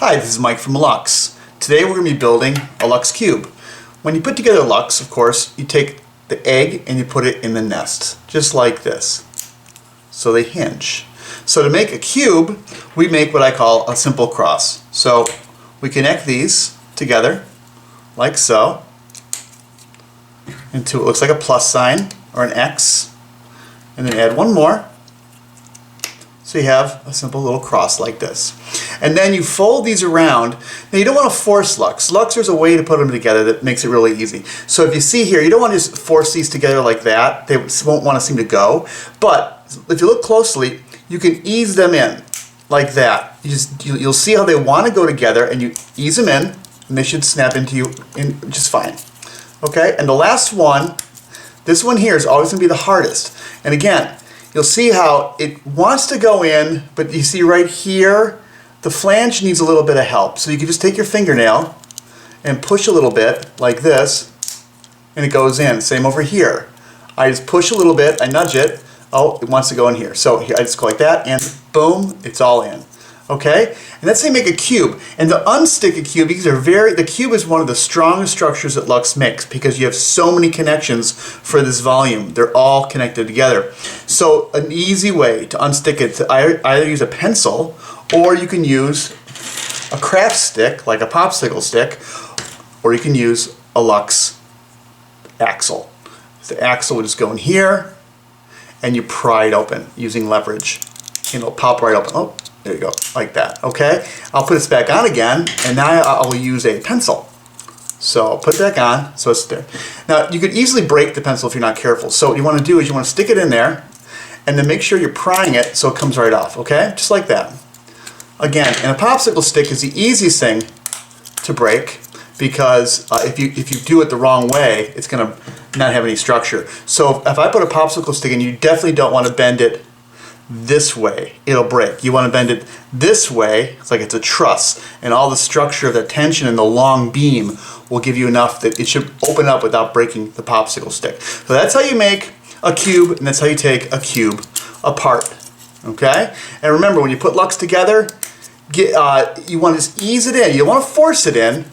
Hi, this is Mike from Lux. Today we're going to be building a Lux cube. When you put together Lux, of course, you take the egg and you put it in the nest, just like this. So they hinge. So to make a cube, we make what I call a simple cross. So we connect these together, like so, into what looks like a plus sign or an X, and then add one more. So you have a simple little cross like this. And then you fold these around. Now you don't want to force Lux. Lux, there's a way to put them together that makes it really easy. So if you see here, you don't want to just force these together like that. They won't want to seem to go. But if you look closely, you can ease them in like that. You'll see how they want to go together, and you ease them in, and they should snap into you just fine. Okay, and the last one, this one here is always going to be the hardest. And again, you'll see how it wants to go in, but you see right here, the flange needs a little bit of help. So you can just take your fingernail and push a little bit like this, and it goes in. Same over here. I just push a little bit, I nudge it, oh, it wants to go in here. So here, I just go like that, and boom, it's all in. Okay? And that's how you make a cube. And to unstick a cube, because the cube is one of the strongest structures that Lux makes because you have so many connections for this volume. They're all connected together. So an easy way to unstick it, to either use a pencil, or you can use a craft stick, like a popsicle stick, or you can use a Lux axle. The axle will just go in here, and you pry it open using leverage. And it'll pop right open. Oh, there you go, like that, okay? I'll put this back on again, and now I'll use a pencil. So I'll put it back on, so it's there. Now, you could easily break the pencil if you're not careful. So what you want to do is you want to stick it in there, and then make sure you're prying it so it comes right off, okay? Just like that. Again, and a popsicle stick is the easiest thing to break because if you do it the wrong way, it's going to not have any structure. So if I put a popsicle stick in, you definitely don't want to bend it this way, it'll break. You want to bend it this way, it's like it's a truss, and all the structure of the tension and the long beam will give you enough that it should open up without breaking the popsicle stick. So that's how you make a cube, and that's how you take a cube apart. Okay? And remember, when you put Lux together, you want to just ease it in. You don't want to force it in.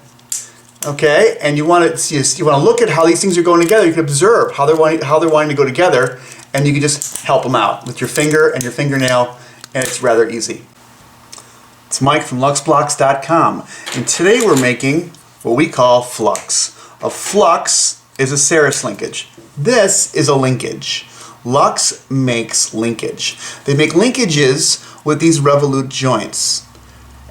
Okay? And you want to look at how these things are going together. You can observe how they're wanting to go together, and you can just help them out with your finger and your fingernail, and it's rather easy. It's Mike from LuxBLox.com, and today we're making what we call flux. A flux is a sarrus linkage. This is a linkage. Lux makes linkage. They make linkages with these revolute joints.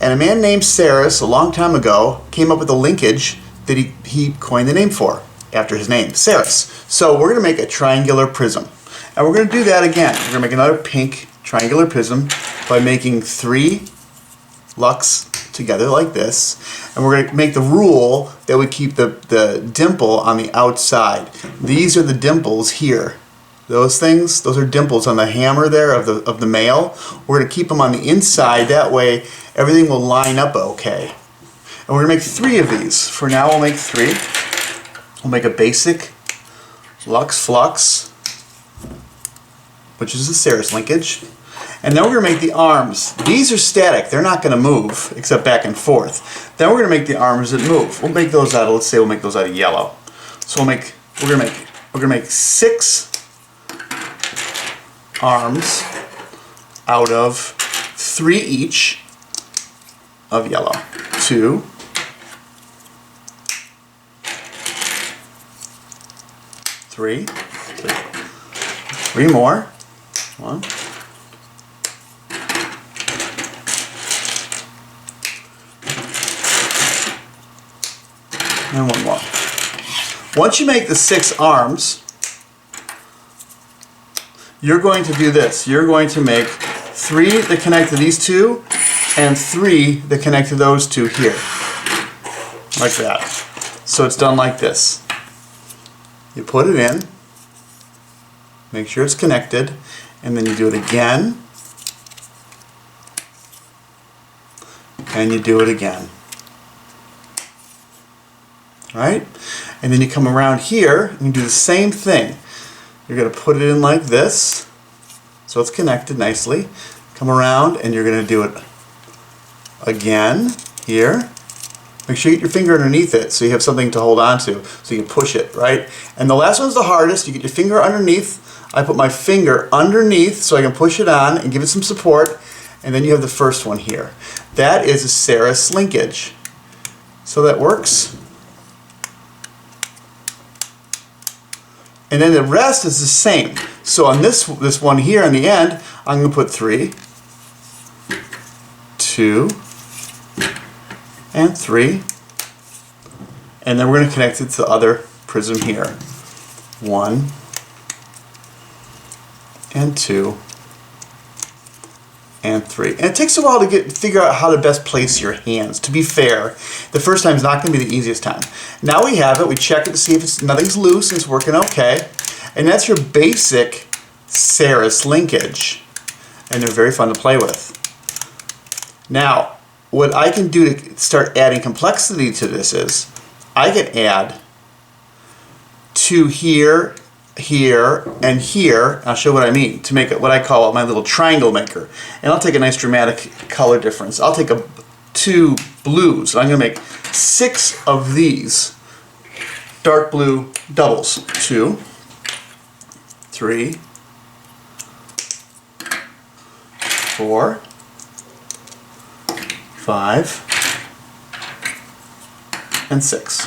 And a man named Sarrus, a long time ago, came up with a linkage that he coined the name for, after his name, Sarrus. So we're going to make a triangular prism. And we're going to do that again. We're going to make another pink triangular prism by making 3 Lux together like this. And we're going to make the rule that we keep the dimple on the outside. These are the dimples here. Those things, those are dimples on the hammer there of the male. We're going to keep them on the inside. That way everything will line up okay. And we're going to make 3 of these. For now we'll make 3. We'll make a basic Lux flux, which is a sarrus linkage. And then we're going to make the arms. These are static. They're not going to move except back and forth. Then we're going to make the arms that move. We'll make those out of, let's say we'll make those out of yellow. So we're going to make 6 arms out of 3 each of yellow. 2, 3, 3 more. 1, and 1 more. Once you make the 6 arms, you're going to do this. You're going to make 3 that connect to these 2 and 3 that connect to those 2 here. Like that. So it's done like this. You put it in, make sure it's connected, and then you do it again, and you do it again. Right? And then you come around here and do the same thing. You're going to put it in like this, so it's connected nicely. Come around and you're going to do it again here. Make sure you get your finger underneath it so you have something to hold on to, so you can push it, right? And the last one's the hardest. You get your finger underneath. I put my finger underneath so I can push it on and give it some support. And then you have the first one here. That is a sarrus linkage. So that works. And then the rest is the same. So on this one here on the end, I'm going to put 3, 2, and 3. And then we're going to connect it to the other prism here. 1 and 2 and 3. And it takes a while to figure out how to best place your hands. To be fair, the first time is not going to be the easiest time. Now we have it. We check it to see if nothing's loose and it's working okay. And that's your basic sarrus linkage. And they're very fun to play with. Now, what I can do to start adding complexity to this is I can add 2 here, here, and here. I'll show what I mean to make it what I call my little triangle maker. And I'll take a nice dramatic color difference. I'll take 2 blues. I'm going to make 6 of these dark blue doubles. 2, 3, 4, 5, and 6.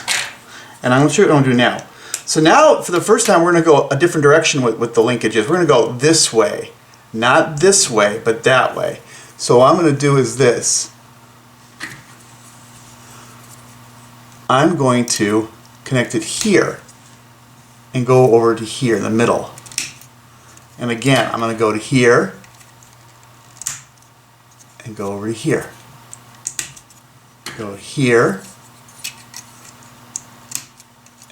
And I'm going to show you what I'm going to do now. So now, for the first time, we're going to go a different direction with the linkages. We're going to go this way. Not this way, but that way. So what I'm going to do is this. I'm going to connect it here and go over to here in the middle. And again, I'm going to go to here and go over to here. Go here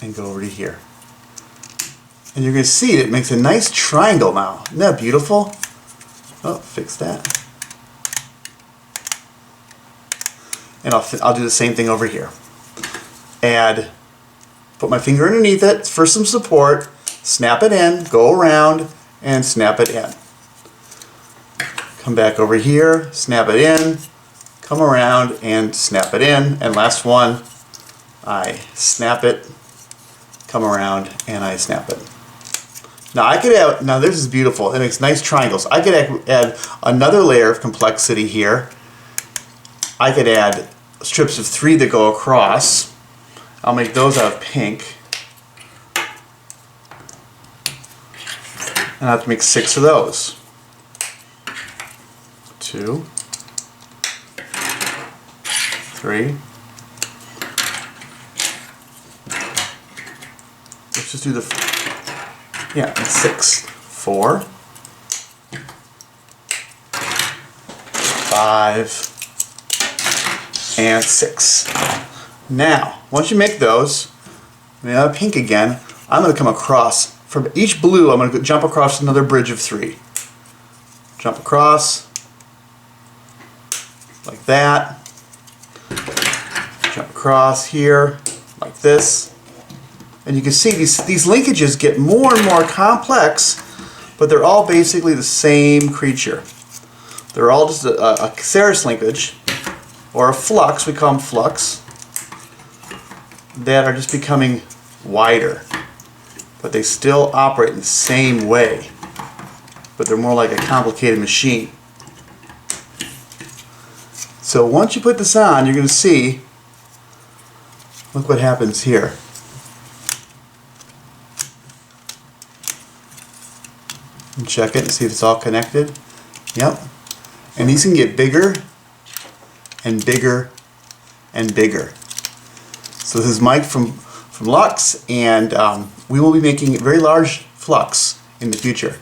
and go over to here. And you're going to see it makes a nice triangle now. Isn't that beautiful? Oh, fix that. And I'll do the same thing over here. Add, put my finger underneath it for some support, snap it in, go around, and snap it in. Come back over here, snap it in, come around and snap it in. And last one, I snap it, come around, and I snap it. Now I could add, now this is beautiful, it makes nice triangles. I could add another layer of complexity here. I could add strips of 3 that go across. I'll make those out of pink. And I have to make 6 of those. 2, 3. Let's just do the, yeah, 6. 4, 5, and 6. Now, once you make those, I have pink again, I'm going to come across, from each blue I'm going to jump across another bridge of 3. Jump across, like that. Jump across here, like this. And you can see these linkages get more and more complex, but they're all basically the same creature. They're all just a sarrus linkage, or a flux, we call them flux, that are just becoming wider. But they still operate in the same way. But they're more like a complicated machine. So once you put this on, you're going to see, look what happens here. And check it and see if it's all connected. Yep. And these can get bigger and bigger and bigger. So this is Mike from Lux, and we will be making a very large flux in the future.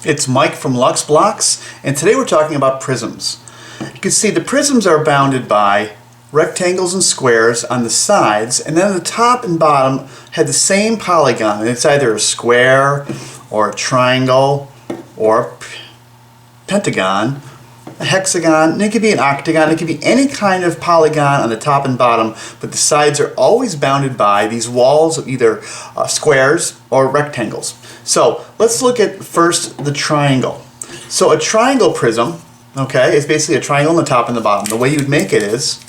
It's Mike from Lux BLox, and today we're talking about prisms. You can see the prisms are bounded by rectangles and squares on the sides, and then the top and bottom have the same polygon, and it's either a square or a triangle or a pentagon, a hexagon, and it could be an octagon, it could be any kind of polygon on the top and bottom, but the sides are always bounded by these walls of either squares or rectangles. So let's look at first the triangle. So a triangle prism okay, is basically a triangle on the top and the bottom. The way you would make it is,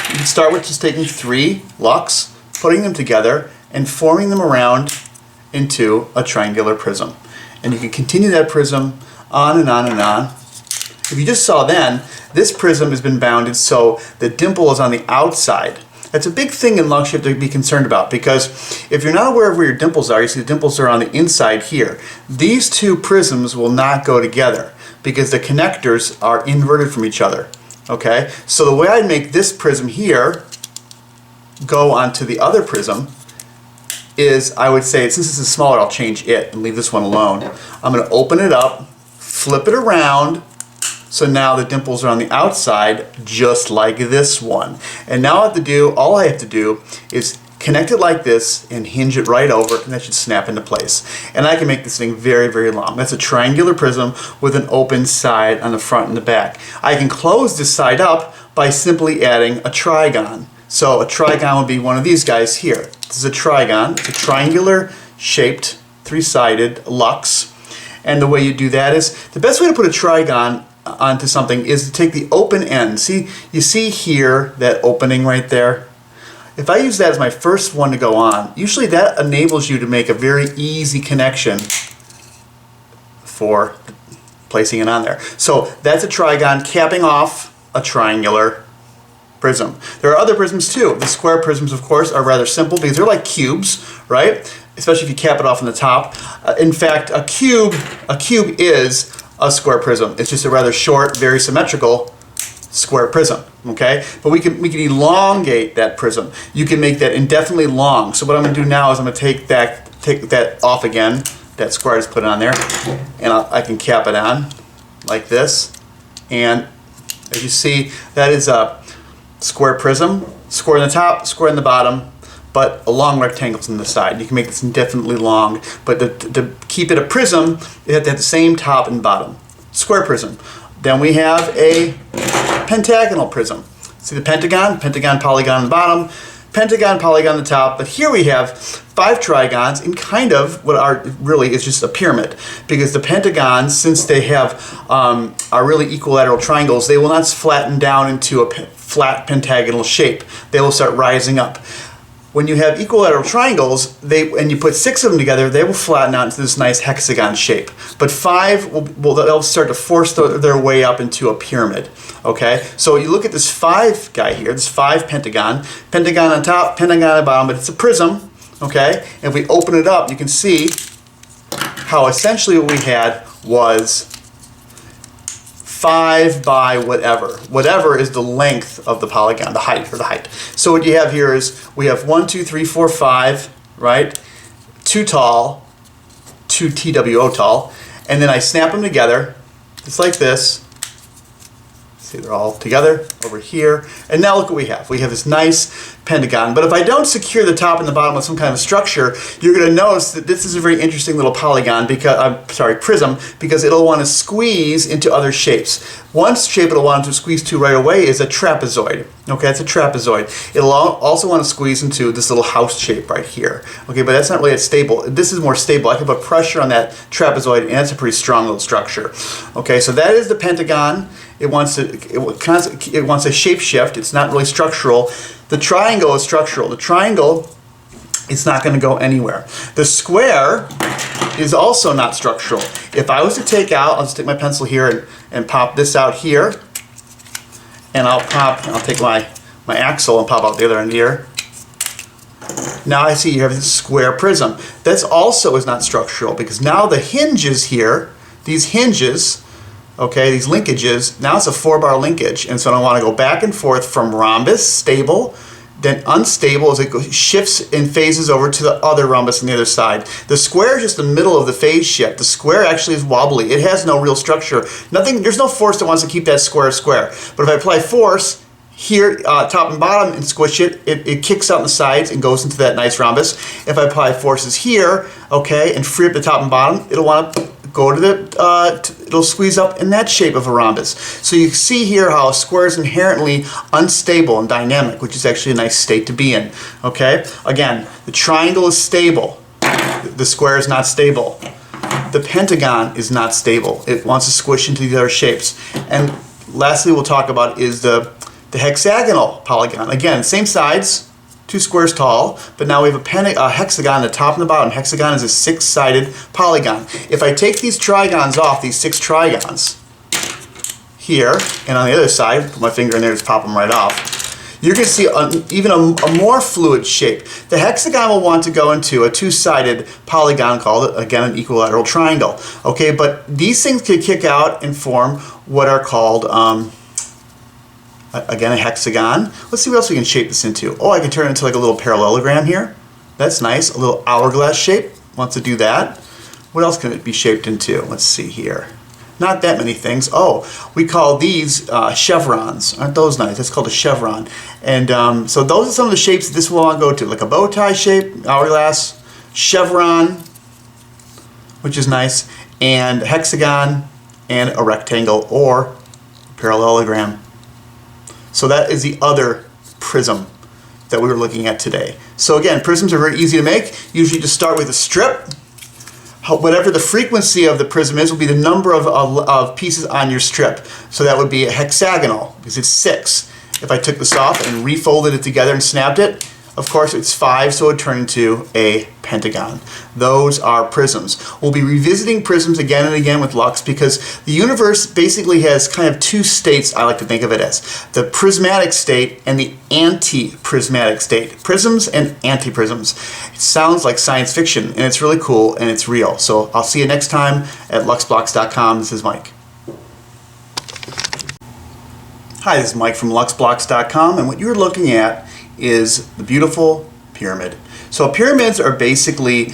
you can start with just taking 3 Lux, putting them together, and forming them around into a triangular prism. And you can continue that prism on and on and on. If you just saw then, this prism has been bounded so the dimple is on the outside. That's a big thing in Lux you have to be concerned about, because if you're not aware of where your dimples are, you see the dimples are on the inside here. These two prisms will not go together because the connectors are inverted from each other. Okay, so the way I'd make this prism here go onto the other prism is, I would say, since this is smaller, I'll change it and leave this one alone. I'm going to open it up, flip it around, so now the dimples are on the outside, just like this one. And now all I have to do is connect it like this and hinge it right over, and that should snap into place. And I can make this thing very, very long. That's a triangular prism with an open side on the front and the back. I can close this side up by simply adding a trigon. So a trigon would be one of these guys here. This is a trigon. It's a triangular shaped, 3-sided Lux. And the way you do that is, the best way to put a trigon onto something is to take the open end. See, you see here that opening right there? If I use that as my first one to go on, usually that enables you to make a very easy connection for placing it on there. So that's a trigon capping off a triangular prism. There are other prisms too. The square prisms, of course, are rather simple because they're like cubes, right? Especially if you cap it off on the top. In fact, a cube is a square prism. It's just a rather short, very symmetrical square prism, okay? But we can elongate that prism. You can make that indefinitely long. So what I'm going to do now is I'm going to take that off again, that square I just put it on there, and I can cap it on like this. And as you see, that is a square prism, square in the top, square in the bottom, but a long rectangles on the side. You can make this indefinitely long, but to keep it a prism, you have to have the same top and bottom. Square prism. Then we have a pentagonal prism. See the pentagon, polygon on the bottom, pentagon, polygon on the top, but here we have 5 trigons in kind of what really is just a pyramid, because the pentagons, since they have are really equilateral triangles, they will not flatten down into a flat pentagonal shape. They will start rising up. When you have equilateral triangles, and you put 6 of them together, they will flatten out into this nice hexagon shape. But 5 they'll start to force their way up into a pyramid. Okay, so you look at this 5 guy here, this 5 pentagon on top, pentagon on the bottom, but it's a prism. Okay, and if we open it up, you can see how essentially what we had was 5 by whatever. Whatever is the length of the polygon, the height. So what you have here is we have 1, 2, 3, 4, 5, right? 2 tall, 2 TWO tall, and then I snap them together, just like this. See, they're all together over here. And now look what we have. We have this nice pentagon. But if I don't secure the top and the bottom with some kind of structure, you're going to notice that this is a very interesting little polygon, prism, because it'll want to squeeze into other shapes. One shape it'll want to squeeze to right away is a trapezoid. Okay, it's a trapezoid. It'll also want to squeeze into this little house shape right here. Okay, but that's not really as stable. This is more stable. I can put pressure on that trapezoid, and that's a pretty strong little structure. Okay, so that is the pentagon. It wants a shape shift. It's not really structural. The triangle is structural. The triangle, it's not going to go anywhere. The square is also not structural. If I was to take out, I'll just take my pencil here and pop this out here, and I'll take my axle and pop out the other end here. Now I see you have this square prism. That's also is not structural, because now the hinges here, these hinges, okay, these linkages, now it's a 4-bar linkage, and so I want to go back and forth from rhombus, stable, then unstable as it shifts and phases over to the other rhombus on the other side. The square is just the middle of the phase shift. The square actually is wobbly. It has no real structure. There's no force that wants to keep that square square. But if I apply force here, top and bottom, and squish it, it kicks out on the sides and goes into that nice rhombus. If I apply forces here, okay, and free up the top and bottom, it'll want to go to it'll squeeze up in that shape of a rhombus. So you see here how a square is inherently unstable and dynamic, which is actually a nice state to be in. Okay, again, the triangle is stable. The square is not stable. the pentagon is not stable. It wants to squish into these other shapes. And lastly, we'll talk about is the hexagonal polygon. Again, same sides, 2 squares tall, but now we have a hexagon, the top and the bottom. Hexagon is a 6-sided polygon. If I take these trigons off, these 6 trigons, here, and on the other side, put my finger in there, just pop them right off, you're going to see even a more fluid shape. The hexagon will want to go into a 2-sided polygon called, again, an equilateral triangle. Okay, but these things could kick out and form what are called, again, a hexagon. Let's see what else we can shape this into. Oh, I can turn it into like a little parallelogram here. That's nice. A little hourglass shape. Wants to do that. What else can it be shaped into? Let's see here. Not that many things. Oh, we call these chevrons. Aren't those nice? That's called a chevron. And so those are some of the shapes that this will all go to, like a bow tie shape, hourglass, chevron, which is nice, and hexagon, and a rectangle or parallelogram. So that is the other prism that we were looking at today. So again, prisms are very easy to make. Usually just start with a strip. Whatever the frequency of the prism is will be the number of pieces on your strip. So that would be a hexagonal, because it's 6. If I took this off and refolded it together and snapped it, of course it's 5, so it would turn into a pentagon. Those are prisms. We'll be revisiting prisms again and again with Lux, because the universe basically has kind of 2 states, I like to think of it as. The prismatic state and the anti-prismatic state. Prisms and anti-prisms. It sounds like science fiction, and it's really cool, and it's real. So I'll see you next time at luxblox.com. This is Mike. Hi, this is Mike from luxblox.com, and what you're looking at is the beautiful pyramid. So pyramids are basically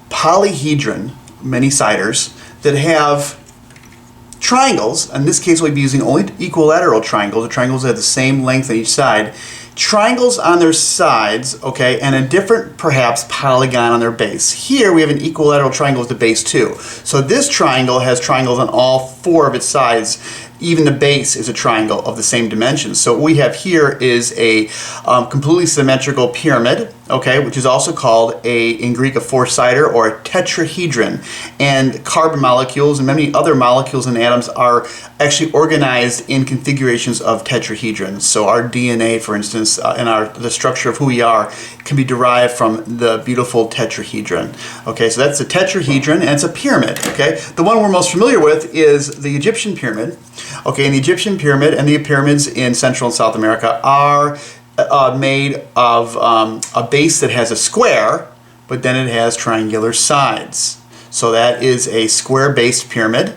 polyhedron, many-siders, that have triangles. In this case, we'll be using only equilateral triangles, the triangles that have the same length on each side. Triangles on their sides, okay, and a different, perhaps, polygon on their base. Here we have an equilateral triangle at the base too. So this triangle has triangles on all 4 of its sides. Even the base is a triangle of the same dimensions. So what we have here is a completely symmetrical pyramid, okay, which is also called in Greek a 4-sider or a tetrahedron. And carbon molecules and many other molecules and atoms are actually organized in configurations of tetrahedrons. So our DNA, for instance, and the structure of who we are can be derived from the beautiful tetrahedron. Okay, so that's a tetrahedron, and it's a pyramid. Okay, the one we're most familiar with is the Egyptian pyramid. Okay, and the Egyptian pyramid and the pyramids in Central and South America are made of a base that has a square, but then it has triangular sides. So that is a square-based pyramid.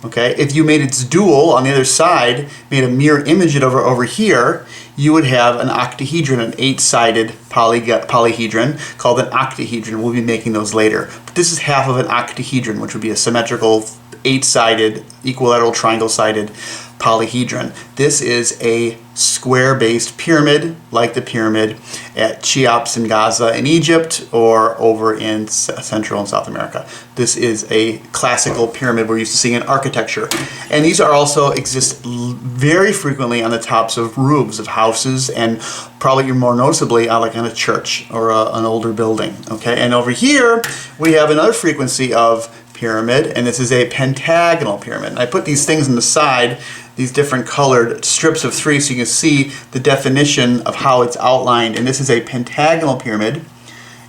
Okay, if you made its dual on the other side, made a mirror image it over here, you would have an octahedron, an 8-sided polyhedron called an octahedron. We'll be making those later. But this is half of an octahedron, which would be a symmetrical 8-sided, equilateral triangle-sided polyhedron. This is a square-based pyramid, like the pyramid at Cheops in Gaza in Egypt or over in Central and South America. This is a classical pyramid we're used to seeing in architecture. And these are also exist very frequently on the tops of roofs of houses, and probably more noticeably like on a church or an older building. Okay, and over here we have another frequency of pyramid, and this is a pentagonal pyramid. And I put these things on the side, these different colored strips of 3, so you can see the definition of how it's outlined. And this is a pentagonal pyramid.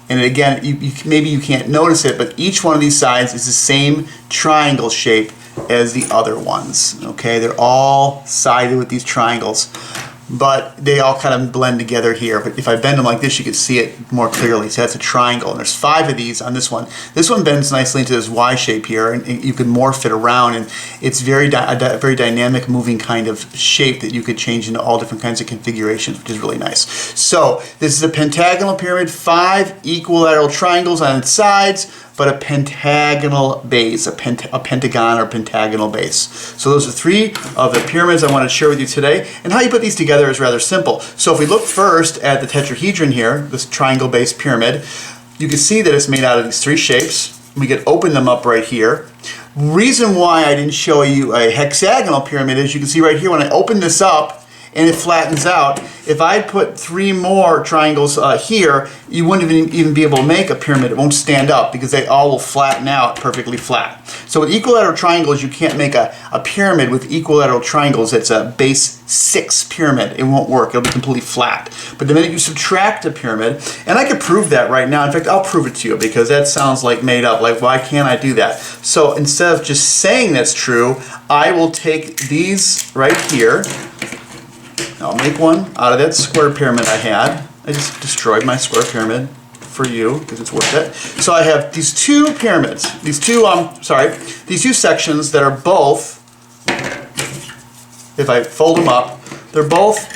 And again, maybe you can't notice it, but each one of these sides is the same triangle shape as the other ones. Okay, they're all sided with these triangles, but they all kind of blend together here. But if I bend them like this, you can see it more clearly. So that's a triangle, and there's 5 of these on this one. This one bends nicely into this Y shape here, and you can morph it around, and it's a very dynamic, moving kind of shape that you could change into all different kinds of configurations, which is really nice. So this is a pentagonal pyramid, 5 equilateral triangles on its sides, but a pentagonal base, a pentagon or pentagonal base. So those are 3 of the pyramids I want to share with you today. And how you put these together is rather simple. So if we look first at the tetrahedron here, this triangle-based pyramid, you can see that it's made out of these 3 shapes. We can open them up right here. Reason why I didn't show you a hexagonal pyramid is you can see right here when I open this up, and it flattens out. If I put 3 more triangles here, you wouldn't even be able to make a pyramid. It won't stand up because they all will flatten out perfectly flat. So with equilateral triangles, you can't make a pyramid with equilateral triangles that's a base 6 pyramid. It won't work. It'll be completely flat. But the minute you subtract a pyramid, and I could prove that right now. In fact, I'll prove it to you because that sounds like made up. Like, why can't I do that? So instead of just saying that's true, I will take these right here. I'll make one out of that square pyramid I had. I just destroyed my square pyramid for you because it's worth it. So I have these 2 pyramids, these two sections that are both, if I fold them up, they're both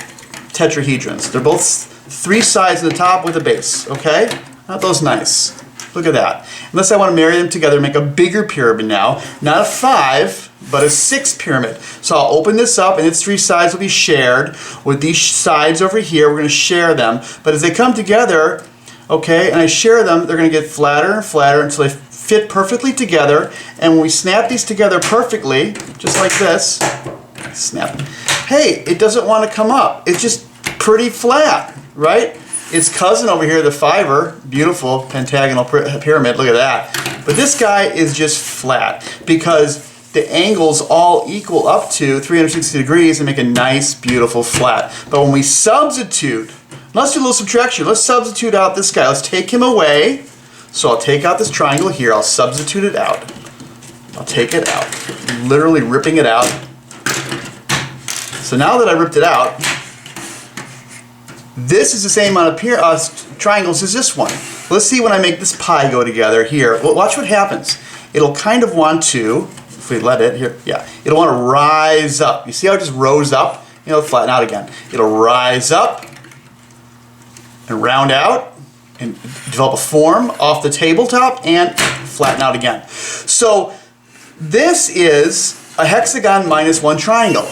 tetrahedrons. They're both 3 sides at the top with a base, okay? Aren't those nice? Look at that. Unless I want to marry them together, make a bigger pyramid now. Not a 5, but a 6 pyramid. So I'll open this up and its 3 sides will be shared. With these sides over here, we're going to share them. But as they come together, okay, and I share them, they're going to get flatter and flatter until they fit perfectly together. And when we snap these together perfectly, just like this, snap. Hey, it doesn't want to come up. It's just pretty flat, right? Its cousin over here, the 5er, beautiful pentagonal pyramid, look at that. But this guy is just flat because the angles all equal up to 360 degrees and make a nice, beautiful flat. But when we substitute, let's do a little subtraction. Let's substitute out this guy. Let's take him away. So I'll take out this triangle here. I'll substitute it out. I'll take it out. Literally ripping it out. So now that I ripped it out, this is the same amount of triangles as this one. Let's see when I make this pie go together here. Well, watch what happens. It'll kind of want to, if we let it here, yeah, it'll want to rise up. You see how it just rose up? It'll flatten out again. It'll rise up and round out and develop a form off the tabletop and flatten out again. So this is a hexagon minus 1 triangle.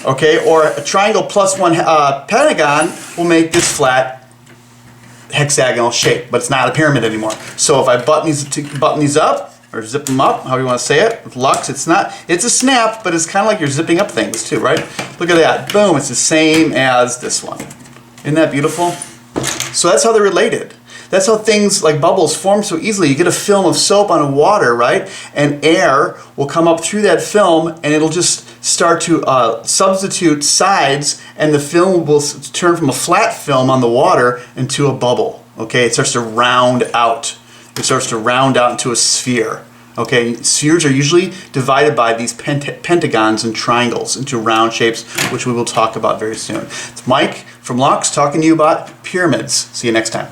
Okay, or a triangle plus 1 pentagon will make this flat hexagonal shape, but it's not a pyramid anymore. So if I button these up, or zip them up, however you want to say it, with Lux, it's a snap, but it's kind of like you're zipping up things too, right? Look at that, boom, it's the same as this one. Isn't that beautiful? So that's how they're related. That's how things like bubbles form so easily. You get a film of soap on water, right? And air will come up through that film and it'll just start to substitute sides, and the film will turn from a flat film on the water into a bubble. Okay, it starts to round out. It starts to round out into a sphere. Okay, spheres are usually divided by these pentagons and triangles into round shapes, which we will talk about very soon. It's Mike from Lux talking to you about pyramids. See you next time.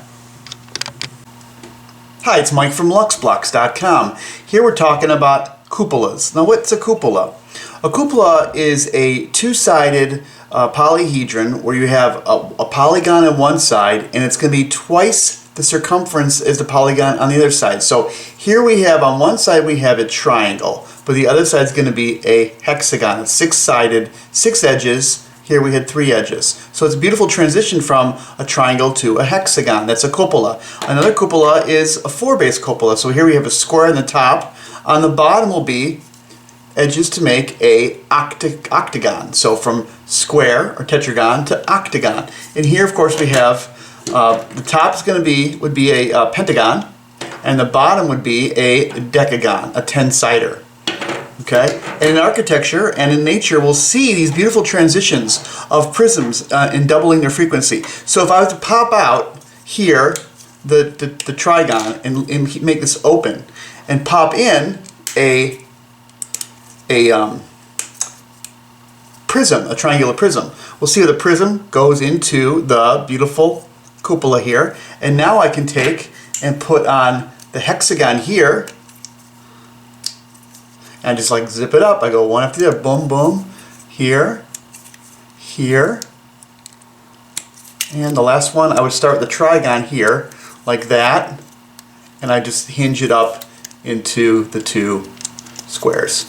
Hi, it's Mike from LuxBLox.com. Here we're talking about cupolas. Now, what's a cupola? A cupola is a 2-sided polyhedron where you have a polygon on one side and it's going to be twice the circumference as the polygon on the other side. So here we have, on one side we have a triangle, but the other side is going to be a hexagon. It's 6-sided, 6 edges. Here we had 3 edges. So it's a beautiful transition from a triangle to a hexagon. That's a cupola. Another cupola is a 4-base cupola. So here we have a square on the top. On the bottom will be edges to make a octagon. So from square or tetragon to octagon. And here, of course, we have the top is going to would be a pentagon, and the bottom would be a decagon, a 10-sider. Okay, and in architecture and in nature, we'll see these beautiful transitions of prisms in doubling their frequency. So if I was to pop out here the trigon and make this open, and pop in a prism, a triangular prism, we'll see how the prism goes into the beautiful cupola here. And now I can take and put on the hexagon here and just like zip it up. I go one after the other, boom, boom, here, here, and the last one I would start the trigon here like that, and I just hinge it up into the 2 squares.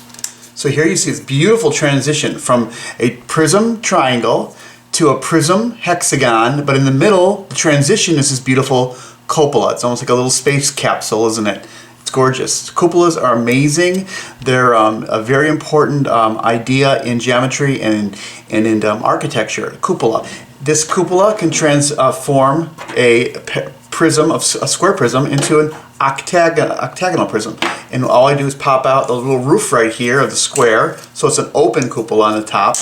So here you see this beautiful transition from a prism triangle to a prism hexagon, but in the middle, the transition is this beautiful cupola. It's almost like a little space capsule, isn't it? It's gorgeous. Cupolas are amazing. They're a very important idea in geometry and in architecture. Cupola. This cupola can transform a prism, a square prism, into an octagonal prism. And all I do is pop out the little roof right here of the square, so it's an open cupola on the top.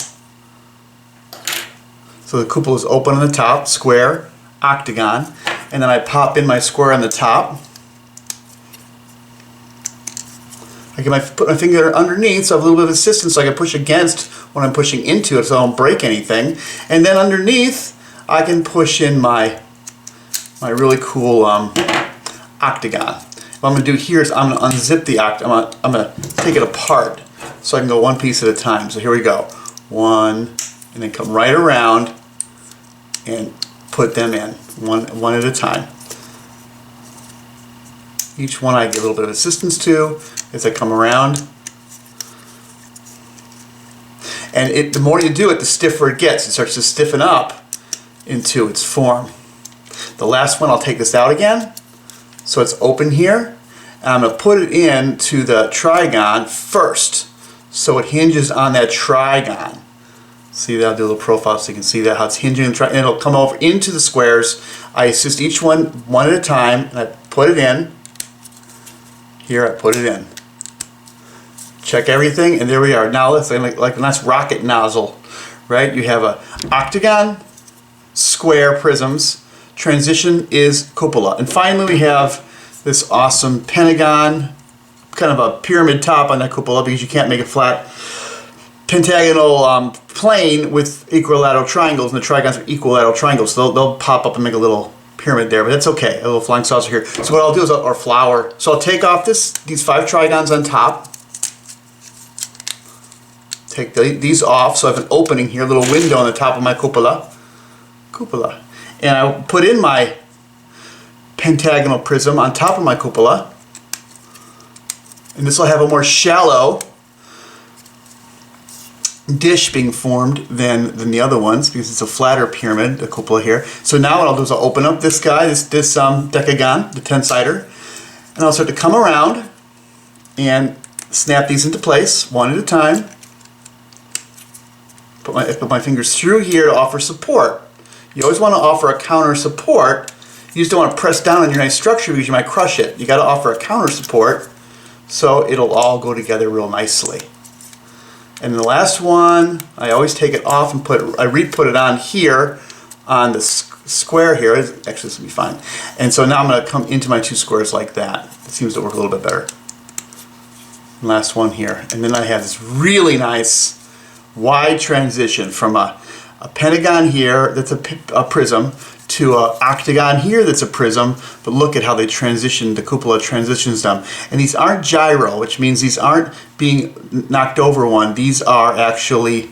So the cupola is open on the top, square, octagon, and then I pop in my square on the top. I can put my finger underneath so I have a little bit of assistance so I can push against when I'm pushing into it so I don't break anything. And then underneath I can push in my really cool octagon. What I'm going to do here is I'm going to unzip the octagon. I'm going to take it apart so I can go one piece at a time. So here we go. One, and then come right around and put them in one at a time. Each one I get a little bit of assistance to as I come around. And the more you do it, the stiffer it gets. It starts to stiffen up into its form. The last one, I'll take this out again. So it's open here. And I'm going to put it into the trigon first. So it hinges on that trigon. See that? I'll do a little profile so you can see that, how it's hinging. And it'll come over into the squares. I assist each one at a time. And I put it in. Here I put it in. Check everything, and there we are. Now let's like a nice rocket nozzle, right? You have a octagon, square prisms. Transition is cupola, and finally we have this awesome pentagon, kind of a pyramid top on that cupola because you can't make a flat pentagonal plane with equilateral triangles, and the trigons are equilateral triangles, so they'll pop up and make a little pyramid there, but that's okay. A little flying saucer here. So what I'll do is or flower. So I'll take off these 5 trigons on top. Take these off, so I have an opening here, a little window on the top of my cupola. And I put in my pentagonal prism on top of my cupola. And this will have a more shallow dish being formed than the other ones because it's a flatter pyramid, the cupola here. So now what I'll do is I'll open up this guy, this decagon, the 10-sider, and I'll start to come around and snap these into place one at a time. Put my fingers through here to offer support. You always want to offer a counter support. You just don't want to press down on your nice structure because you might crush it. You got to offer a counter support so it'll all go together real nicely. And the last one, I always take it off and I re-put it on here on the square here. Actually, this will be fine. And so now I'm going to come into my 2 squares like that. It seems to work a little bit better. Last one here. And then I have this really nice wide transition from a pentagon here that's a prism to an octagon here that's a prism, but look at how they transition, the cupola transitions them. And these aren't gyro, which means these aren't being knocked over one. These are actually,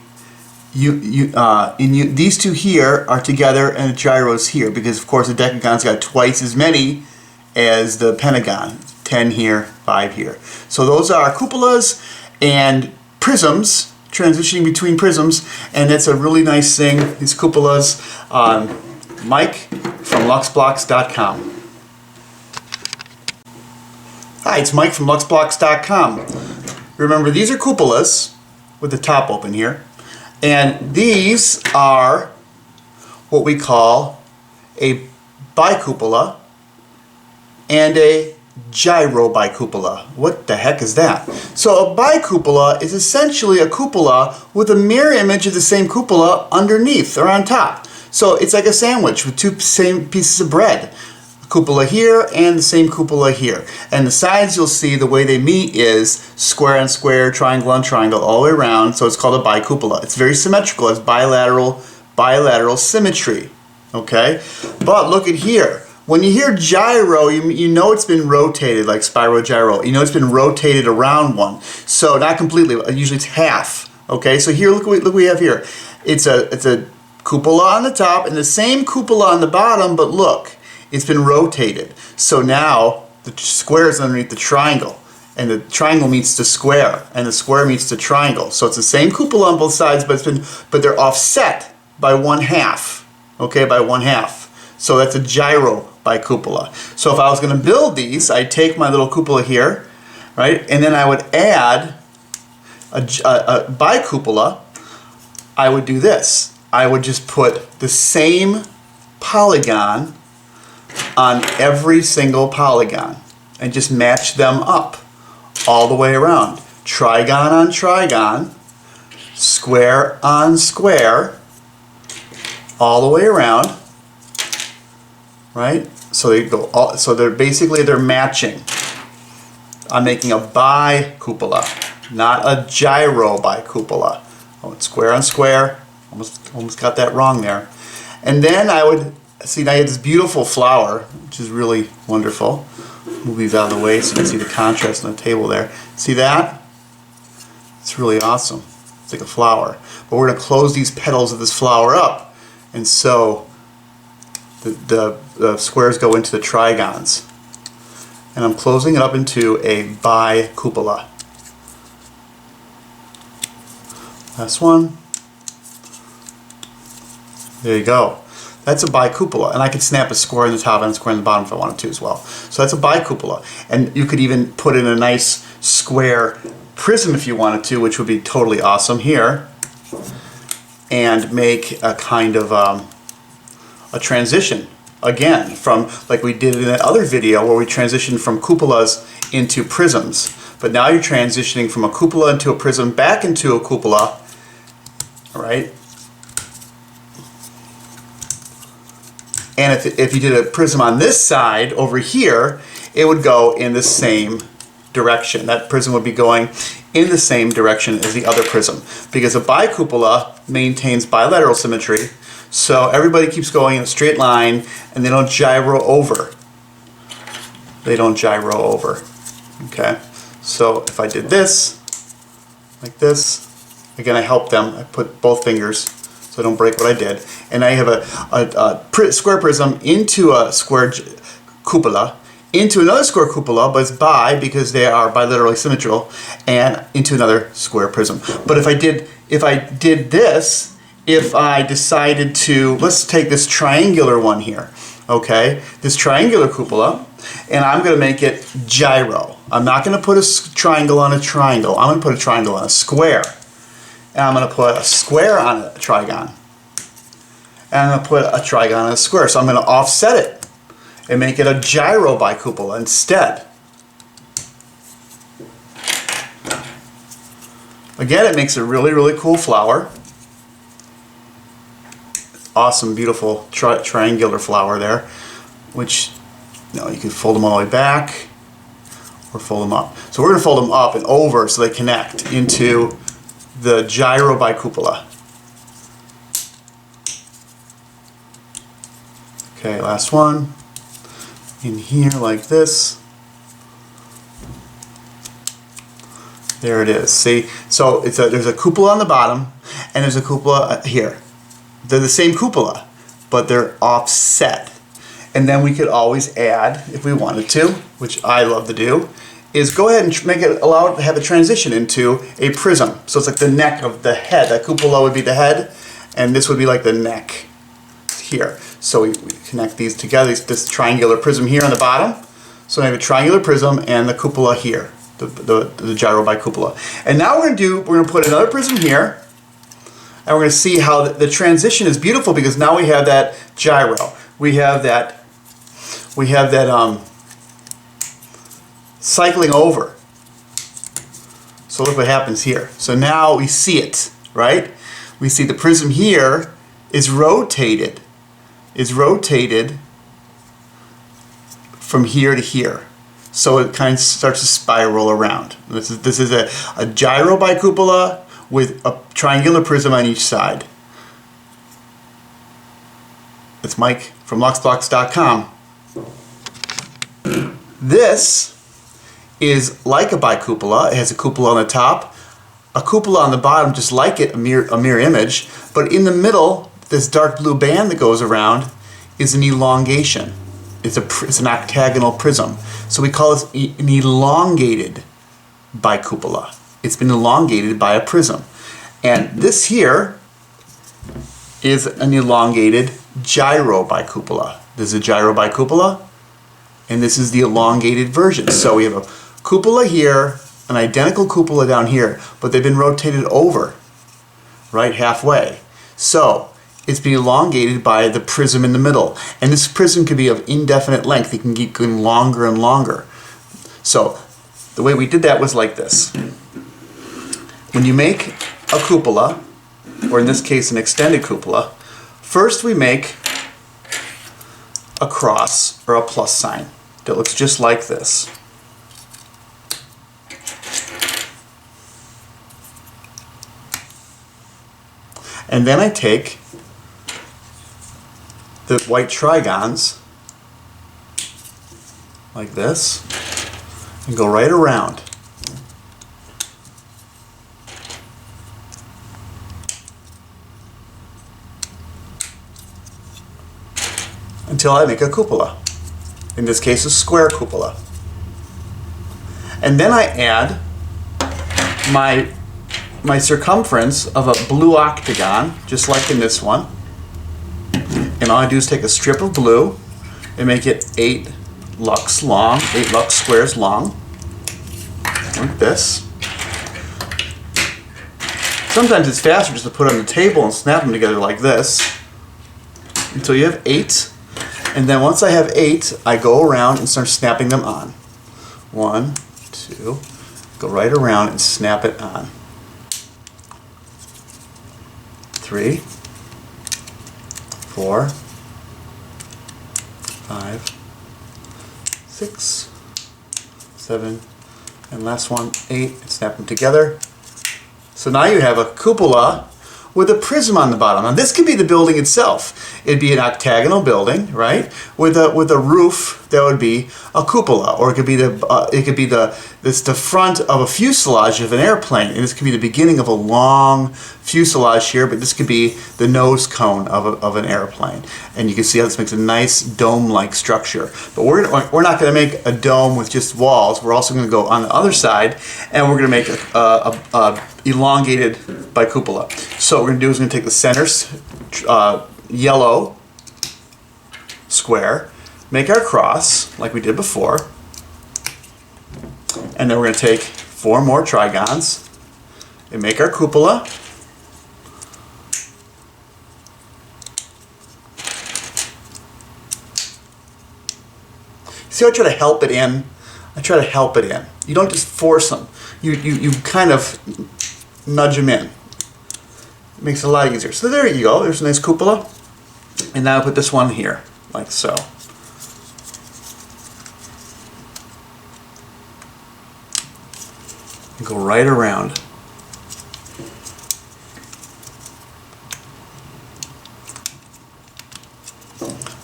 these 2 here are together and the gyro's here because of course the decagon's got twice as many as the pentagon. 10 here, 5 here. So those are cupolas and prisms, transitioning between prisms, and that's a really nice thing, these cupolas. Mike from LuxBLox.com. Hi, it's Mike from LuxBLox.com. Remember, these are cupolas with the top open here, and these are what we call a bicupola and a gyro bicupola. What the heck is that? So a bicupola is essentially a cupola with a mirror image of the same cupola underneath or on top. So it's like a sandwich with 2 same pieces of bread. A cupola here and the same cupola here. And the sides you'll see the way they meet is square on square, triangle on triangle, all the way around. So it's called a bicupola. It's very symmetrical. It's bilateral symmetry. Okay? But look at here. When you hear gyro, you know it's been rotated, like spiral gyro. You know it's been rotated around one. So not completely, usually it's half. Okay, so here, look what we have here. It's a cupola on the top and the same cupola on the bottom, but look, it's been rotated. So now the square is underneath the triangle, and the triangle meets the square, and the square meets the triangle. So it's the same cupola on both sides, but they're offset by 1/2. Okay, by 1/2. So that's a gyro bicupola. So if I was going to build these, I'd take my little cupola here, right, and then I would add a bicupola. I would do this. I would just put the same polygon on every single polygon and just match them up all the way around. Trigon on trigon, square on square, all the way around, right? So they go all, so they're matching. I'm making a bicupola, not a gyro bicupola. Oh, it's square on square. Almost got that wrong there. And then I would see, now you have this beautiful flower, which is really wonderful. Move these out of the way so you can see the contrast on the table there. See that? It's really awesome. It's like a flower. But we're going to close these petals of this flower up, and so the squares go into the trigons. And I'm closing it up into a bicupola. Last one. There you go. That's a bicupola, and I could snap a square in the top and a square in the bottom if I wanted to as well. So that's a bicupola, and you could even put in a nice square prism if you wanted to, which would be totally awesome here, and make a kind of a transition again from, like we did in that other video where we transitioned from cupolas into prisms. But now you're transitioning from a cupola into a prism back into a cupola, all right? And if you did a prism on this side over here, it would go in the same direction. That prism would be going in the same direction as the other prism, because a bicupola maintains bilateral symmetry, so everybody keeps going in a straight line and they don't gyro over. They don't gyro over. Okay? So if I did this, like this, again I help them, I put both fingers so I don't break what I did, and I have a square prism into a square cupola, into another square cupola, but it's bi because they are bilaterally symmetrical, and into another square prism. But if I did this, if I decided to, let's take this triangular one here, okay, this triangular cupola, and I'm going to make it gyro. I'm not going to put a triangle on a triangle. I'm going to put a triangle on a square. And I'm going to put a square on a trigon. And I'm going to put a trigon on a square. So I'm going to offset it and make it a gyro bicupola instead. Again, it makes a really, really cool flower. Awesome, beautiful triangular flower there, which, you know, you can fold them all the way back or fold them up. So we're going to fold them up and over so they connect into the gyro bicupola. Okay, last one. In here like this. There it is. See? So there's a cupola on the bottom and there's a cupola here. They're the same cupola, but they're offset. And then we could always add, if we wanted to, which I love to do, is go ahead and make it, allow it to have a transition into a prism. So it's like the neck of the head. That cupola would be the head, and this would be like the neck here. So we connect these together, this triangular prism here on the bottom. So we have a triangular prism and the cupola here, the gyro bicupola. And now we're going to put another prism here, and we're going to see how the transition is beautiful, because now we have that gyro. We have that cycling over. So look what happens here. So now we see it, right? We see the prism here is rotated. Is rotated from here to here. So it kind of starts to spiral around. This is a gyro bicupola with a triangular prism on each side. It's Mike from LuxBLox.com. This is like a bicupola. It has a cupola on the top, a cupola on the bottom, just like it, a mirror image. But in the middle, this dark blue band that goes around is an elongation. It's an octagonal prism. So we call this an elongated bicupola. It's been elongated by a prism. And this here is an elongated gyro bicupola. This is a gyro bicupola, and this is the elongated version. So we have a cupola here, an identical cupola down here, but they've been rotated over, right, halfway. So it's being elongated by the prism in the middle. And this prism can be of indefinite length. It can keep going longer and longer. So the way we did that was like this. When you make a cupola, or in this case an extended cupola, first we make a cross or a plus sign that looks just like this. And then I take the white trigons like this and go right around. Until I make a cupola. In this case, a square cupola. And then I add my circumference of a blue octagon, just like in this one. And all I do is take a strip of blue and make it 8 lux long, 8 lux squares long, like this. Sometimes it's faster just to put on the table and snap them together like this until you have 8. And then once I have 8, I go around and start snapping them on. 1, 2, go right around and snap it on. 3, 4, 5, 6, 7, and last one, 8, and snap them together. So now you have a cupola with a prism on the bottom. Now this could be the building itself. It'd be an octagonal building, right? With a roof that would be a cupola, or it could be the front of a fuselage of an airplane, and this could be the beginning of a long fuselage here, but this could be the nose cone of an airplane. And you can see how this makes a nice dome-like structure. But we're not going to make a dome with just walls. We're also going to go on the other side, and we're going to make a elongated bicupola. So what we're going to do is we're going to take the center yellow square, make our cross like we did before, and then we're going to take 4 more trigons and make our cupola. See how I try to help it in? I try to help it in. You don't just force them. You kind of nudge them in. It makes it a lot easier. So there you go. There's a nice cupola. And now I put this one here, like so. And go right around.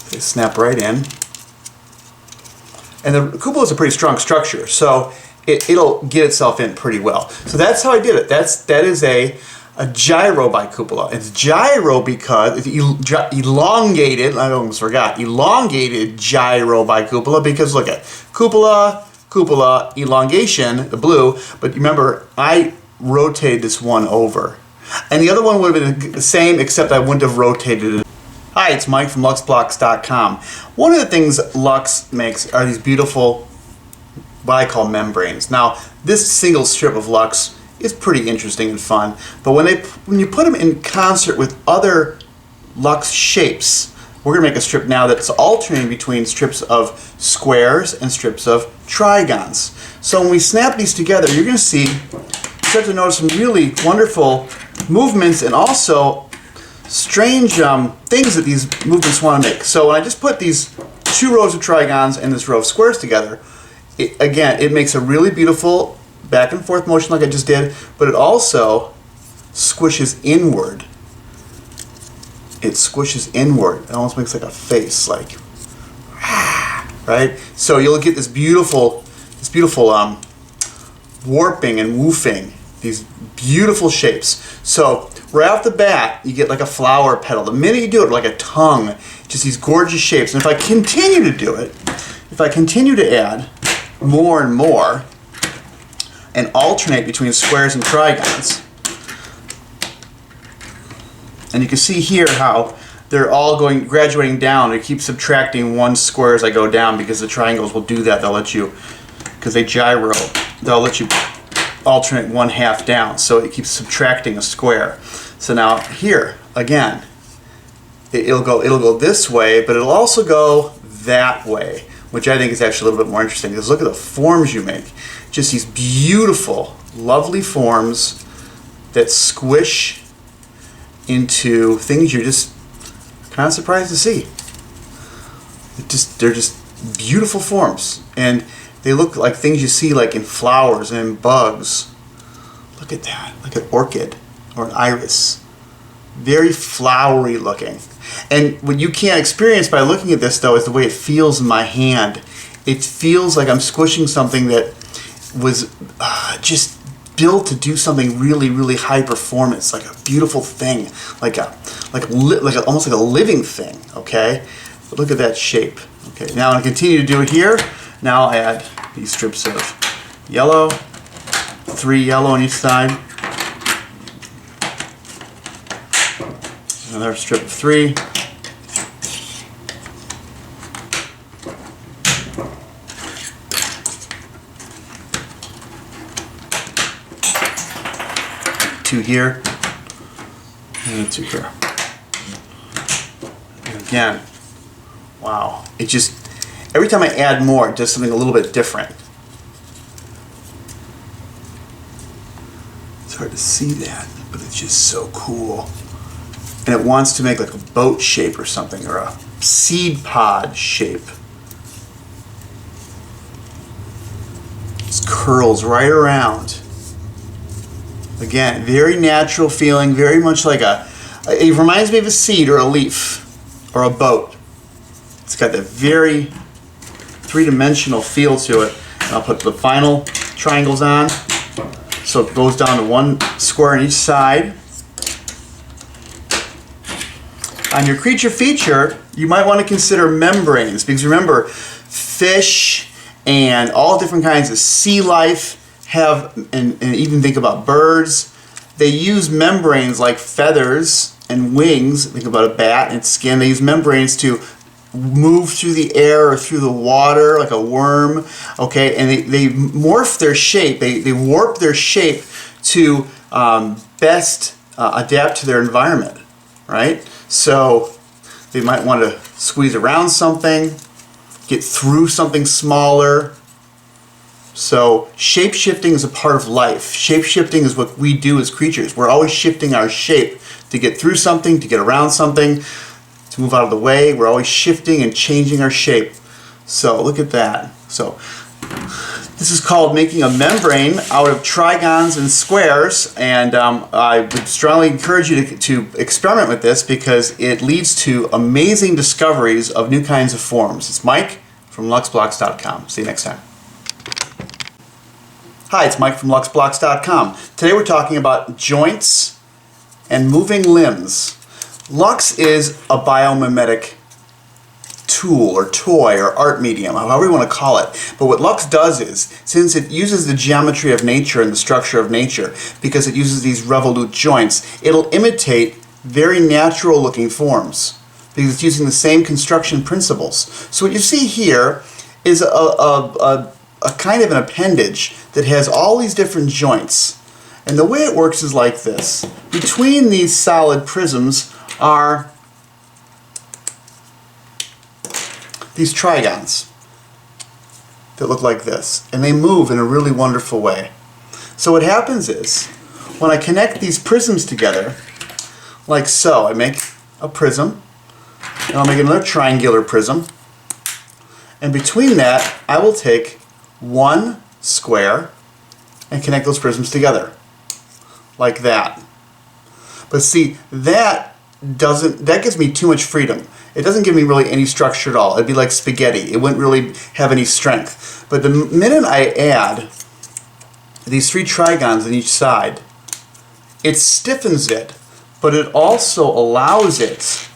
They snap right in. And the cupola is a pretty strong structure, so it'll get itself in pretty well. So that's how I did it. That is a gyro bicupola. It's gyro because it's elongated. I almost forgot. Elongated gyro bicupola because look at cupola, cupola, elongation, the blue. But remember, I rotated this one over, and the other one would have been the same except I wouldn't have rotated it. Hi, it's Mike from LuxBLox.com. One of the things Lux makes are these beautiful, what I call membranes. Now, this single strip of Lux is pretty interesting and fun, but when you put them in concert with other Lux shapes, we're going to make a strip now that's alternating between strips of squares and strips of trigons. So when we snap these together, you're going to start to notice some really wonderful movements and also strange things that these movements want to make. So when I just put these 2 rows of trigons and this row of squares together, it makes a really beautiful back and forth motion like I just did, but it also squishes inward. It squishes inward. It almost makes like a face, like, right? So you'll get this beautiful warping and woofing, these beautiful shapes. So right off the bat, you get like a flower petal. The minute you do it, like a tongue, just these gorgeous shapes. And if I continue to do it, if I continue to add more and more and alternate between squares and trigons, and you can see here how they're all graduating down. It keeps subtracting one square as I go down, because the triangles will do that. They'll let you, because they gyro, they'll let you alternate one half down. So it keeps subtracting a square. So now here, again, it'll go this way, but it'll also go that way, which I think is actually a little bit more interesting, because look at the forms you make. Just these beautiful, lovely forms that squish into things you're just kind of surprised to see. They're just beautiful forms, and they look like things you see like in flowers and in bugs. Look at that, like an orchid or an iris. Very flowery looking. And what you can't experience by looking at this, though, is the way it feels in my hand. It feels like I'm squishing something that was just built to do something really, really high performance, like a beautiful thing, almost like a living thing. Okay, but look at that shape. Okay, now I'm going to continue to do it here. Now I'll add these strips of yellow, 3 yellow on each side. Another strip of 3. Two here, and 2 here. And again, wow, it just, every time I add more, it does something a little bit different. It's hard to see that, but it's just so cool. And it wants to make like a boat shape or something, or a seed pod shape. Just curls right around. Again, very natural feeling, very much like it reminds me of a seed or a leaf or a boat. It's got that very three-dimensional feel to it. And I'll put the final triangles on. So it goes down to 1 square on each side. On your creature feature, you might want to consider membranes, because remember, fish and all different kinds of sea life have, and even think about birds, they use membranes like feathers and wings. Think about a bat and its skin. They use membranes to move through the air or through the water like a worm, okay? And they morph their shape, they warp their shape to best adapt to their environment, right? So they might want to squeeze around something, get through something smaller. So shape-shifting is a part of life. Shape-shifting is what we do as creatures. We're always shifting our shape to get through something, to get around something, to move out of the way. We're always shifting and changing our shape. So look at that. So this is called making a membrane out of trigons and squares, and I would strongly encourage you to experiment with this, because it leads to amazing discoveries of new kinds of forms. It's Mike from LuxBLox.com. See you next time. Hi, it's Mike from LuxBLox.com. Today we're talking about joints and moving limbs. Lux is a biomimetic tool or toy or art medium, however you want to call it. But what Lux does is, since it uses the geometry of nature and the structure of nature, because it uses these revolute joints, it'll imitate very natural looking forms, because it's using the same construction principles. So what you see here is a kind of an appendage that has all these different joints. And the way it works is like this. Between these solid prisms are these trigons that look like this, and they move in a really wonderful way. So what happens is, when I connect these prisms together, like so, I make a prism, and I'll make another triangular prism, and between that I will take 1 square and connect those prisms together, like that. But see, that gives me too much freedom. It doesn't give me really any structure at all. It'd be like spaghetti. It wouldn't really have any strength. But the minute I add these 3 trigons on each side, it stiffens it, but it also allows it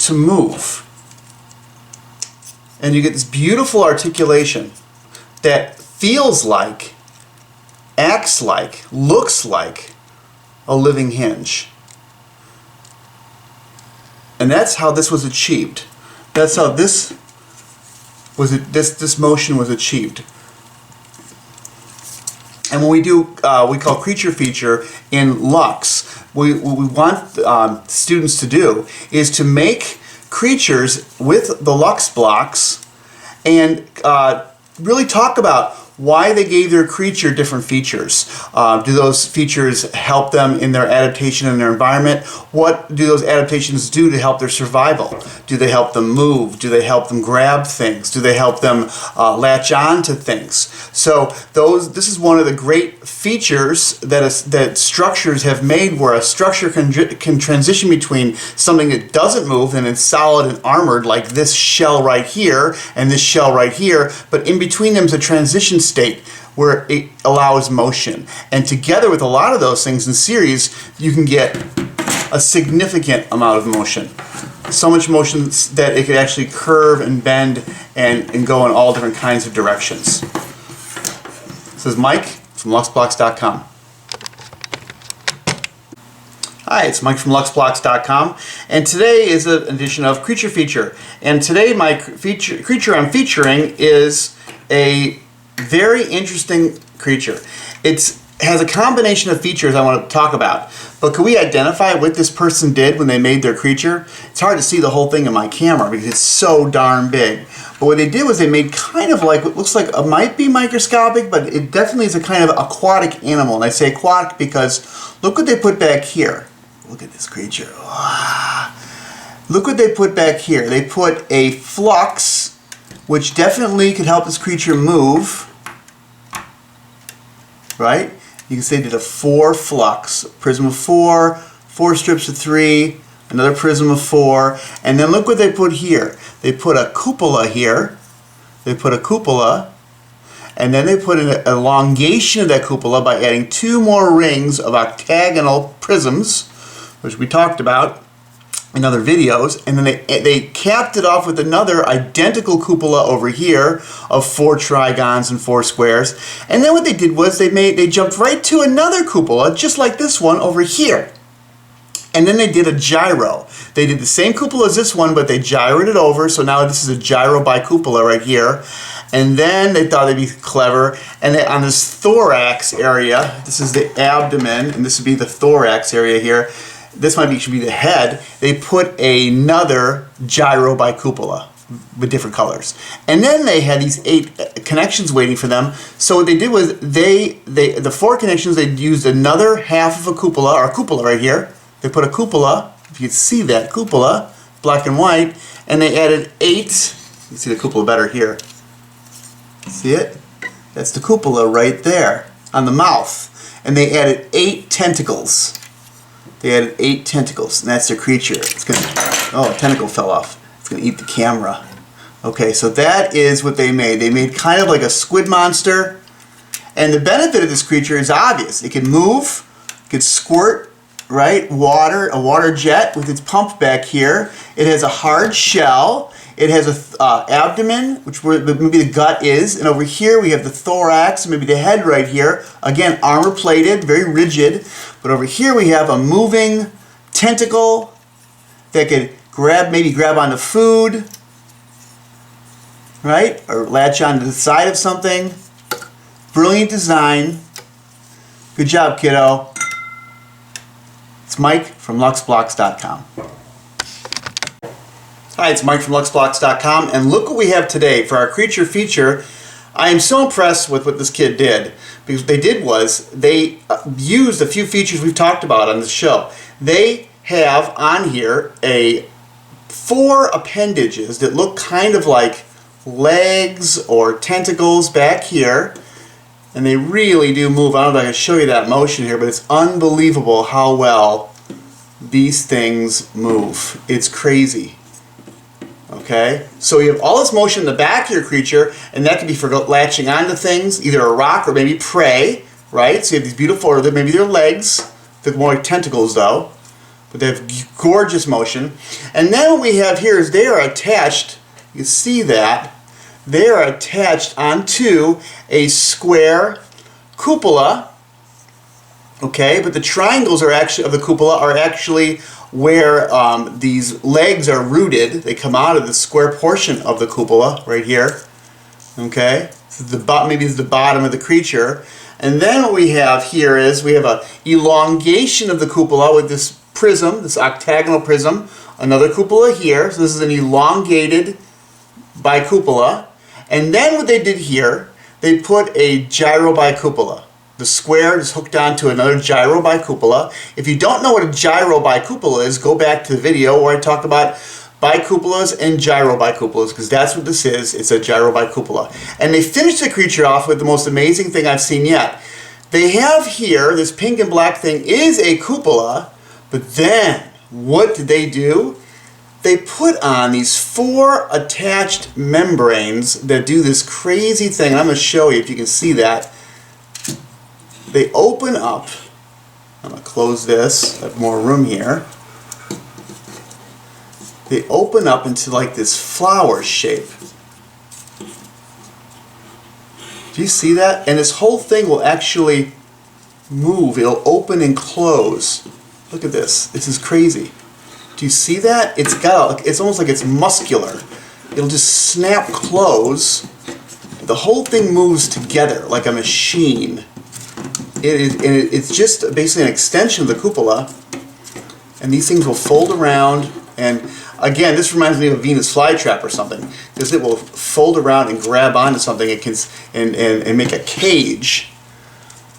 to move. And you get this beautiful articulation that feels like, acts like, looks like a living hinge. And that's how this was achieved. That's how this motion was achieved. And when we do, we call creature feature in Lux, what we want students to do is to make creatures with the Lux BLox and really talk about why they gave their creature different features. Do those features help them in their adaptation in their environment? What do those adaptations do to help their survival? Do they help them move? Do they help them grab things? Do they help them latch on to things? So this is one of the great features that structures have made, where a structure can transition between something that doesn't move and is solid and armored, like this shell right here and this shell right here, but in between them is a transition state where it allows motion. And together with a lot of those things in series, you can get a significant amount of motion. So much motion that it could actually curve and bend and go in all different kinds of directions. This is Mike from LuxBLox.com. Hi, it's Mike from LuxBLox.com, and today is an edition of Creature Feature. And today my creature I'm featuring is a very interesting creature. It has a combination of features I want to talk about, but can we identify what this person did when they made their creature? It's hard to see the whole thing in my camera because it's so darn big. But what they did was they made kind of like what looks like it might be microscopic, but it definitely is a kind of aquatic animal. And I say aquatic because look what they put back here. Look at this creature. Look what they put back here. They put a flux, which definitely could help this creature move. Right? You can say they did a 4 flux, prism of 4, 4 strips of 3, another prism of 4, and then look what they put here. They put a cupola here. They put a cupola, and then they put an elongation of that cupola by adding 2 more rings of octagonal prisms, which we talked about in other videos, and then they capped it off with another identical cupola over here of 4 trigons and 4 squares. And then what they did was they jumped right to another cupola just like this one over here. And then they did a gyro. They did the same cupola as this one, but they gyroed it over, so now this is a gyro bicupola right here. And then they thought they'd be clever, and on this thorax area, this is the abdomen, and this would be the thorax area here. This should be the head. They put another gyro bicupola with different colors. And then they had these 8 connections waiting for them. So what they did was the 4 connections, they used another half of a cupola, or a cupola right here. They put a cupola, if you can see that cupola, black and white, and they added 8, you can see the cupola better here. See it? That's the cupola right there on the mouth. And they added 8 tentacles. They added 8 tentacles, and that's their creature. It's gonna, oh, a tentacle fell off. It's gonna eat the camera. Okay, so that is what they made. They made kind of like a Squid Monster, and the benefit of this creature is obvious. It can move, it can squirt, right, water, a water jet with its pump back here. It has a hard shell. It has a abdomen, which maybe the gut is, and over here we have the thorax, maybe the head right here. Again, armor plated, very rigid. But over here we have a moving tentacle that could maybe grab onto food, right? Or latch onto the side of something. Brilliant design. Good job, kiddo. It's Mike from LuxBLox.com. Hi, it's Mike from LuxBLox.com, and look what we have today for our creature feature. I am so impressed with what this kid did, because what they did was they used a few features we've talked about on this show. They have on here 4 appendages that look kind of like legs or tentacles back here, and they really do move. I don't know if I can show you that motion here, but it's unbelievable how well these things move. It's crazy. Okay, so you have all this motion in the back of your creature, and that can be for latching onto things, either a rock or maybe prey, right? So you have these beautiful, or maybe they're legs, they're more like tentacles though, but they have gorgeous motion. And then what we have here is they are attached, you can see that, they are attached onto a square cupola, Okay, but the triangles are actually, of the cupola, are actually where these legs are rooted. They come out of the square portion of the cupola right here. Okay, so maybe it's the bottom of the creature. And then what we have here is we have a elongation of the cupola with this prism, this octagonal prism. Another cupola here. So this is an elongated bicupola. And then what they did here, they put a gyro bicupola. The square is hooked onto another gyro bicupola. If you don't know what a gyro bicupola is, go back to the video where I talked about bicupolas and gyro bicupolas, because that's what this is. It's a gyro bicupola. And they finished the creature off with the most amazing thing I've seen yet. They have here, this pink and black thing is a cupola, but then what did they do? They put on these 4 attached membranes that do this crazy thing. I'm going to show you if you can see that. They open up. I'm going to close this. I have more room here. They open up into like this flower shape. Do you see that? And this whole thing will actually move. It'll open and close. Look at this. This is crazy. Do you see that? It's almost like it's muscular. It'll just snap close. The whole thing moves together like a machine. It's just basically an extension of the cupola. And these things will fold around. And again, this reminds me of a Venus flytrap or something, because it will fold around and grab onto something and make a cage.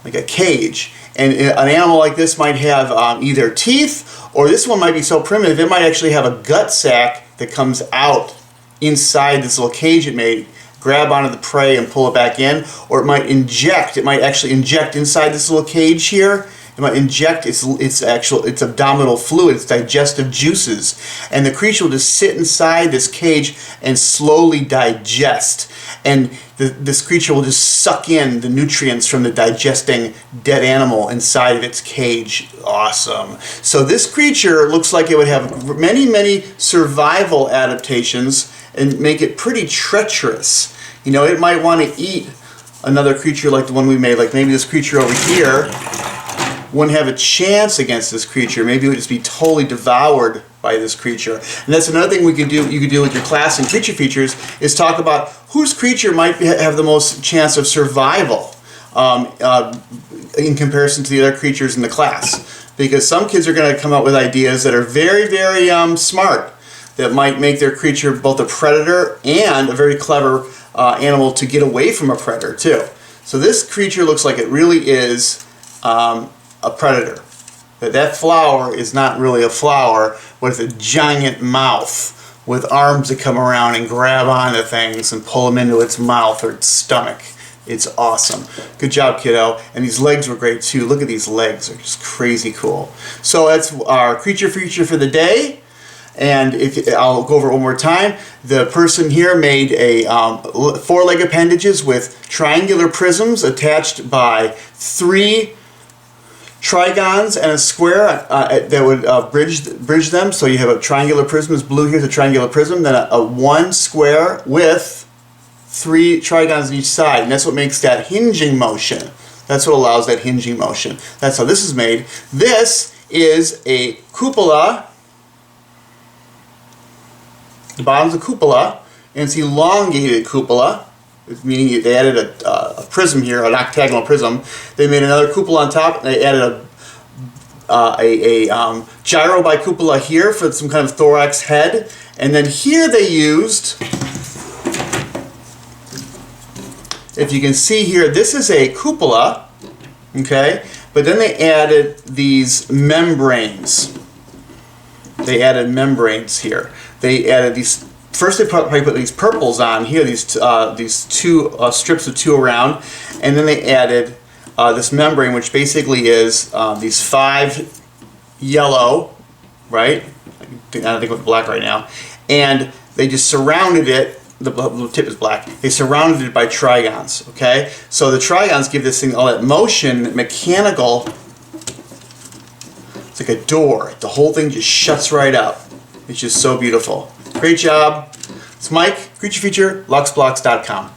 Like a cage. And an animal like this might have either teeth, or this one might be so primitive, it might actually have a gut sac that comes out inside this little cage it made, grab onto the prey and pull it back in, or it might inject. It might actually inject inside this little cage here. It might inject its abdominal fluid, its digestive juices, and the creature will just sit inside this cage and slowly digest. And this creature will just suck in the nutrients from the digesting dead animal inside of its cage. Awesome. So this creature looks like it would have many, many survival adaptations and make it pretty treacherous. You know, it might want to eat another creature like the one we made, like maybe this creature over here wouldn't have a chance against this creature. Maybe it would just be totally devoured by this creature. And that's another thing you could do with your class and creature features, is talk about whose creature might have the most chance of survival in comparison to the other creatures in the class. Because some kids are going to come up with ideas that are very, very smart, that might make their creature both a predator and a very clever animal to get away from a predator too. So this creature looks like it really is a predator. That flower is not really a flower, but it's a giant mouth with arms that come around and grab onto things and pull them into its mouth or its stomach. It's awesome. Good job, kiddo. And these legs were great too. Look at these legs. They're just crazy cool. So that's our creature feature for the day. And I'll go over it one more time. The person here made a 4-leg appendages with triangular prisms attached by 3 trigons and a square that would bridge them. So you have a triangular prism, is blue, here's a triangular prism, then a 1 square with 3 trigons on each side. And that's what makes that hinging motion. That's what allows that hinging motion. That's how this is made. This is a cupola. The bottom's a cupola, and it's elongated cupola, meaning they added a prism here, an octagonal prism. They made another cupola on top, and they added a gyro bicupola here for some kind of thorax head. And then here they used, if you can see here, this is a cupola, okay? But then they added these membranes. They added membranes here. They added these. First, they probably put these purples on here, these 2 strips of 2 around, and then they added this membrane, which basically is these 5 yellow, right? I don't think it's black right now, and they just surrounded it. The tip is black. They surrounded it by trigons. Okay, so the trigons give this thing all that motion, mechanical. It's like a door. The whole thing just shuts right up. It's just so beautiful. Great job. It's Mike, Creature Feature, luxblox.com.